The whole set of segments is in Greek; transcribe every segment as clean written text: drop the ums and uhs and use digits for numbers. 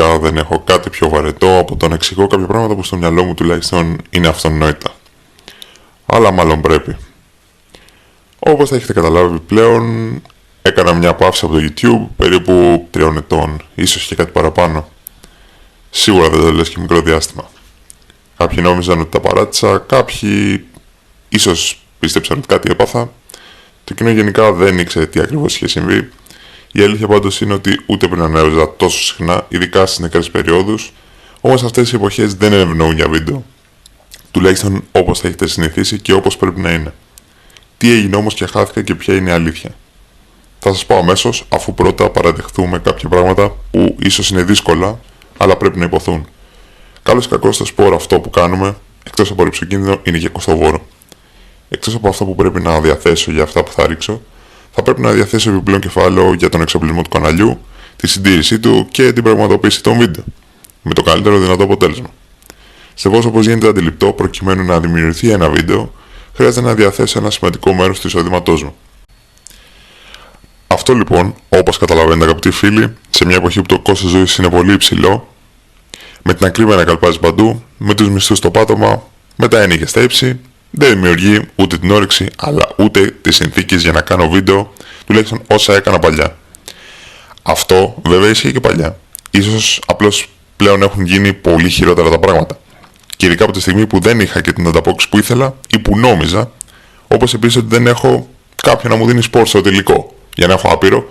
πραγματικά δεν έχω κάτι πιο βαρετό από το να εξηγώ κάποια πράγματα που στο μυαλό μου τουλάχιστον είναι αυτονόητα. Αλλά μάλλον πρέπει. Όπως θα έχετε καταλάβει πλέον, έκανα μια παύση από το YouTube περίπου 3 ετών, ίσως και κάτι παραπάνω. Σίγουρα δεν το λες και μικρό διάστημα. Κάποιοι νόμιζαν ότι τα παράτησα, κάποιοι ίσως πίστεψαν ότι κάτι έπαθα. Το κοινό γενικά δεν ήξερε τι ακριβώς είχε συμβεί. Η αλήθεια πάντως είναι ότι ούτε πριν ανέβαζα τόσο συχνά, ειδικά στις νεκρές περιόδους, όμως αυτές οι εποχές δεν ευνοούν για βίντεο. Τουλάχιστον όπως θα έχετε συνηθίσει και όπως πρέπει να είναι. Τι έγινε όμως και χάθηκα και ποια είναι η αλήθεια. Θα σας πω αμέσως, αφού πρώτα παραδεχθούμε κάποια πράγματα που ίσως είναι δύσκολα, αλλά πρέπει να υποθούν. Καλώς ή κακώς στο σπόρο αυτό που κάνουμε, εκτός από ρυψοκίνδυνο, είναι και κοστοβόρο. Εκτός από αυτά που πρέπει να διαθέσω για αυτά που θα ρίξω, θα πρέπει να διαθέσω επιπλέον κεφάλαιο για τον εξοπλισμό του καναλιού, τη συντήρησή του και την πραγματοποίηση των βίντεο, με το καλύτερο δυνατό αποτέλεσμα. Σεβώς όπως γίνεται αντιληπτό, προκειμένου να δημιουργηθεί ένα βίντεο, χρειάζεται να διαθέσω ένα σημαντικό μέρος του εισοδήματός μου. Αυτό λοιπόν, όπως καταλαβαίνετε αγαπητοί φίλοι, σε μια εποχή που το κόστος ζωής είναι πολύ υψηλό, με την ακρίβεια να καλπάζει παντού, με τους μισθούς στο πάτωμα, με τα έννοια στα ύψη, δεν δημιουργεί ούτε την όρεξη αλλά ούτε τις συνθήκες για να κάνω βίντεο, τουλάχιστον όσα έκανα παλιά. Αυτό βέβαια ισχύει και παλιά. Ίσως απλώς πλέον έχουν γίνει πολύ χειρότερα τα πράγματα. Και ειδικά από τη στιγμή που δεν είχα και την ανταπόκριση που ήθελα ή που νόμιζα, όπως επίσης ότι δεν έχω κάποιον να μου δίνει σπορ στο τελικό για να έχω άπειρο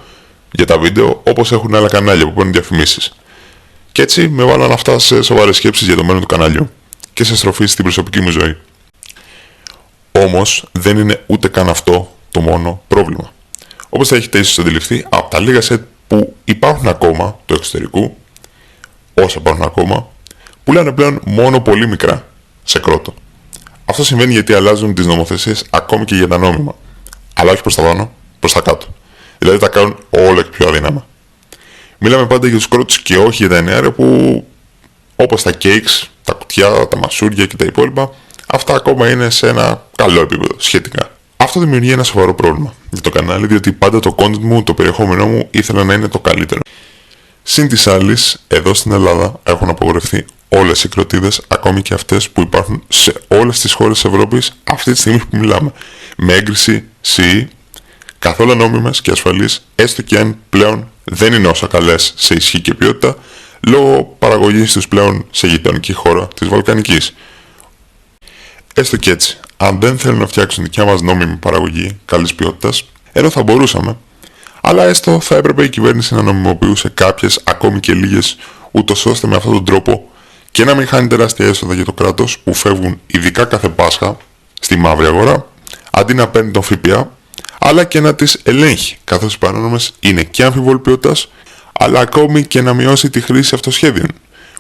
για τα βίντεο όπως έχουν άλλα κανάλια που παίρνουν διαφημίσεις. Και έτσι με βάλαν αυτά σε σοβαρές σκέψεις για το μέλλον του καναλιού και σε στροφή στην προσωπική μου ζωή. Όμως δεν είναι ούτε καν αυτό το μόνο πρόβλημα. Όπως θα έχετε ίσως αντιληφθεί, από τα λίγα σετ που υπάρχουν ακόμα του εξωτερικού, όσα υπάρχουν ακόμα, πουλάνε πλέον μόνο πολύ μικρά σε κρότο. Αυτό συμβαίνει γιατί αλλάζουν τις νομοθεσίες ακόμη και για τα νόμιμα. Αλλά όχι προς τα πάνω, προς τα κάτω. Δηλαδή τα κάνουν όλο και πιο αδύναμα. Μιλάμε πάντα για τους κρότους και όχι για τα εννέα που, όπως τα cakes, τα κουτιά, τα μασούρια και τα υπόλοιπα, αυτά ακόμα είναι σε ένα καλό επίπεδο σχετικά. Αυτό δημιουργεί ένα σοβαρό πρόβλημα για το κανάλι, διότι πάντα το content μου, το περιεχόμενό μου ήθελα να είναι το καλύτερο. Συν της άλλης, εδώ στην Ελλάδα έχουν απογορευτεί όλες οι κροτίδες, ακόμη και αυτές που υπάρχουν σε όλες τις χώρες της Ευρώπης αυτή τη στιγμή που μιλάμε, με έγκριση CE, καθόλου νόμιμες και ασφαλείς, έστω και αν πλέον δεν είναι όσο καλές σε ισχύ και ποιότητα, λόγω παραγωγής τους πλέον σε γειτονική χώρα της Βαλκανικής. Έστω και έτσι, αν δεν θέλουν να φτιάξουν δικιά μας νόμιμη παραγωγή καλής ποιότητας, ενώ θα μπορούσαμε, αλλά έστω θα έπρεπε η κυβέρνηση να νομιμοποιούσε κάποιες, ακόμη και λίγες, ούτως ώστε με αυτόν τον τρόπο και να μην χάνει τεράστια έσοδα για το κράτος που φεύγουν ειδικά κάθε Πάσχα στη μαύρη αγορά, αντί να παίρνει τον ΦΠΑ, αλλά και να τις ελέγχει, καθώς οι παράνομες είναι και αμφιβολή ποιότητας, αλλά ακόμη και να μειώσει τη χρήση αυτοσχέδιων,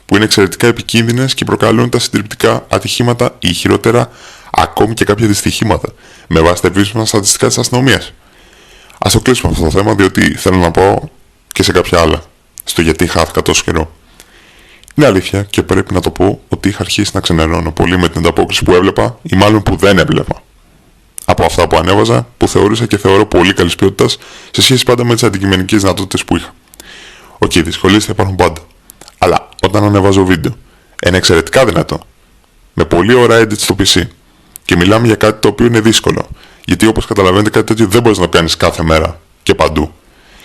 που είναι εξαιρετικά επικίνδυνες και προκαλούν τα συντριπτικά ατυχήματα ή χειρότερα ακόμη και κάποια δυστυχήματα, με βάση τα επίσημα στατιστικά της αστυνομίας. Ας το κλείσουμε αυτό το θέμα, διότι θέλω να πάω και σε κάποια άλλα, στο γιατί χάθηκα τόσο καιρό. Είναι αλήθεια και πρέπει να το πω ότι είχα αρχίσει να ξενερώνω πολύ με την ανταπόκριση που έβλεπα ή μάλλον που δεν έβλεπα. Από αυτά που ανέβαζα, που θεωρούσα και θεωρώ πολύ καλής ποιότητας σε σχέση πάντα με τις αντικειμενικές δυνατότητες που είχα. Οκ, δυσκολίες θα υπάρχουν πάντα. Αλλά όταν ανεβάζω βίντεο, ένα εξαιρετικά δυνατό, με πολλή ώρα edit στο PC, και μιλάμε για κάτι το οποίο είναι δύσκολο, γιατί όπως καταλαβαίνετε κάτι τέτοιο δεν μπορείς να πιάνεις κάθε μέρα και παντού.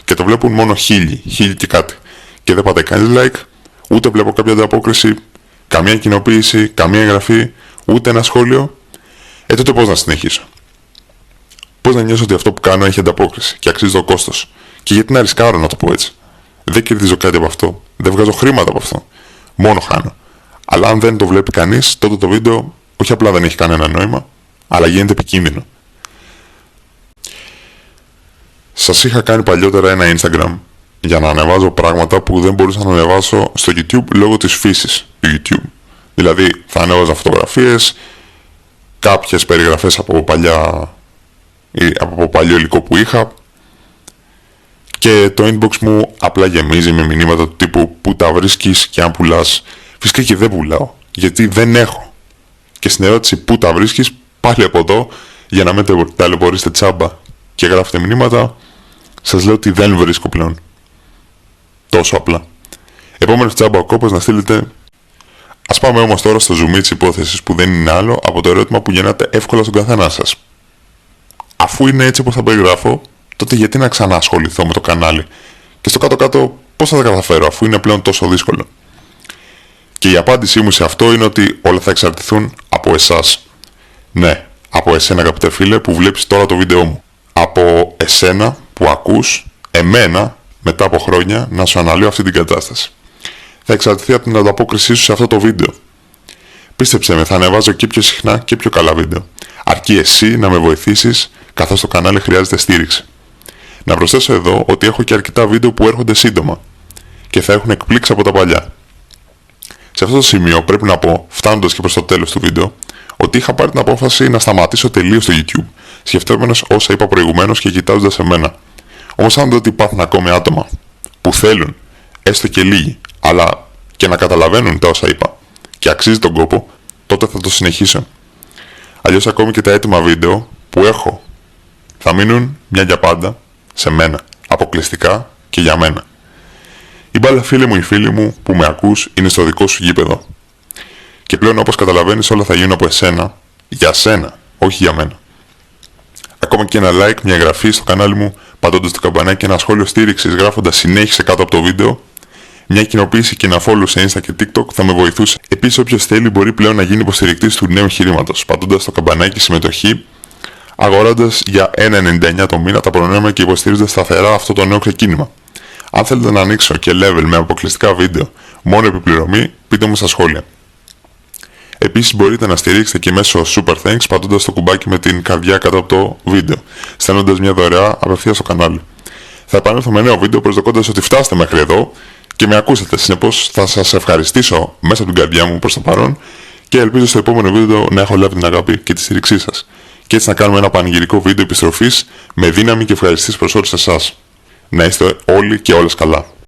Και το βλέπουν μόνο χίλιοι και κάτι. Και δεν πατάει κανείς like, ούτε βλέπω κάποια ανταπόκριση, καμία κοινοποίηση, καμία εγγραφή, ούτε ένα σχόλιο. Τότε πώς να συνεχίσω? Πώς να νιώσω ότι αυτό που κάνω έχει ανταπόκριση και αξίζει το κόστος? Και γιατί να ρισκάρω, να το πω έτσι? Δεν κερδίζω κάτι από αυτό, δεν βγάζω χρήματα από αυτό. Μόνο χάνω. Αλλά αν δεν το βλέπει κανείς, τότε το βίντεο όχι απλά δεν έχει κανένα νόημα, αλλά γίνεται επικίνδυνο. Σας είχα κάνει παλιότερα ένα Instagram για να ανεβάζω πράγματα που δεν μπορούσα να ανεβάσω στο YouTube λόγω της φύσης του YouTube. Δηλαδή θα ανέβαζα φωτογραφίες, κάποιες περιγραφές από παλιό υλικό που είχα, και το inbox μου απλά γεμίζει με μηνύματα του τύπου που τα βρίσκεις και αν πουλάς. Φυσικά και δεν πουλάω, γιατί δεν έχω. Και στην ερώτηση που τα βρίσκεις, πάλι από εδώ, για να μην ταλαιπωρήσετε τσάμπα και γράφετε μηνύματα, σας λέω ότι δεν βρίσκω πλέον. Τόσο απλά. Επόμενος τσάμπα ο κόπος να στείλετε. Ας πάμε όμως τώρα στο ζουμί της υπόθεσης, που δεν είναι άλλο από το ερώτημα που γεννάται εύκολα στον καθένα σας. Αφού είναι έτσι όπως θα περιγράφω, τότε γιατί να ξαναασχοληθώ με το κανάλι? Και στο κάτω-κάτω πώς θα τα καταφέρω, αφού είναι πλέον τόσο δύσκολο? Και η απάντησή μου σε αυτό είναι ότι όλα θα εξαρτηθούν από εσάς. Ναι, από εσένα αγαπητέ φίλε που βλέπεις τώρα το βίντεό μου. Από εσένα που ακούς εμένα μετά από χρόνια να σου αναλύω αυτή την κατάσταση. Θα εξαρτηθεί από την ανταπόκρισή σου σε αυτό το βίντεο. Πίστεψε με, θα ανεβάζω και πιο συχνά και πιο καλά βίντεο. Αρκεί εσύ να με βοηθήσεις, καθώς το κανάλι χρειάζεται στήριξη. Να προσθέσω εδώ ότι έχω και αρκετά βίντεο που έρχονται σύντομα και θα έχουν εκπλήξει από τα παλιά. Σε αυτό το σημείο πρέπει να πω, φτάνοντας και προς το τέλος του βίντεο, ότι είχα πάρει την απόφαση να σταματήσω τελείως το YouTube, σκεφτόμενος όσα είπα προηγουμένως και κοιτάζοντας εμένα. Όμως αν δω ότι υπάρχουν ακόμη άτομα που θέλουν, έστω και λίγοι, αλλά και να καταλαβαίνουν τα όσα είπα και αξίζει τον κόπο, τότε θα το συνεχίσω. Αλλιώς ακόμη και τα έτοιμα βίντεο που έχω θα μείνουν μια για πάντα σε μένα, αποκλειστικά και για μένα. Η μπάλα φίλοι μου, οι φίλοι μου που με ακούς είναι στο δικό σου γήπεδο. Και πλέον όπως καταλαβαίνεις όλα θα γίνουν από εσένα, για σένα, όχι για μένα. Ακόμα και ένα like, μια εγγραφή στο κανάλι μου, πατώντας το καμπανάκι και ένα σχόλιο στήριξης γράφοντας συνέχισε κάτω από το βίντεο, μια κοινοποίηση και ένα follow σε Insta και TikTok θα με βοηθούσε. Επίσης όποιος θέλει μπορεί πλέον να γίνει υποστηρικτής του νέου εγχειρήματος, πατώντας το καμπανάκι συμμετοχή, αγορώντας για 1,99 το μήνα τα προνόμια και υποστηρίζοντας σταθερά αυτό το νέο ξεκίνημα. Αν θέλετε να ανοίξω και level με αποκλειστικά βίντεο μόνο επιπληρωμή, πείτε μου στα σχόλια. Επίσης μπορείτε να στηρίξετε και μέσω Super Thanks πατώντας το κουμπάκι με την καρδιά κάτω από το βίντεο, στέλνοντας μια δωρεά απευθείας στο κανάλι. Θα επανέλθω με νέο βίντεο προσδοκώντας ότι φτάσετε μέχρι εδώ και με ακούσατε. Συνεπώς θα σας ευχαριστήσω μέσα από την καρδιά μου προς το παρόν και ελπίζω στο επόμενο βίντεο να έχω λάβει την αγάπη και τη στήριξή σας. Και έτσι να κάνουμε ένα πανηγυρικό βίντεο επιστροφής με δύναμη και ευχαριστήσεις προς όλους εσάς. Να είστε όλοι και όλες καλά.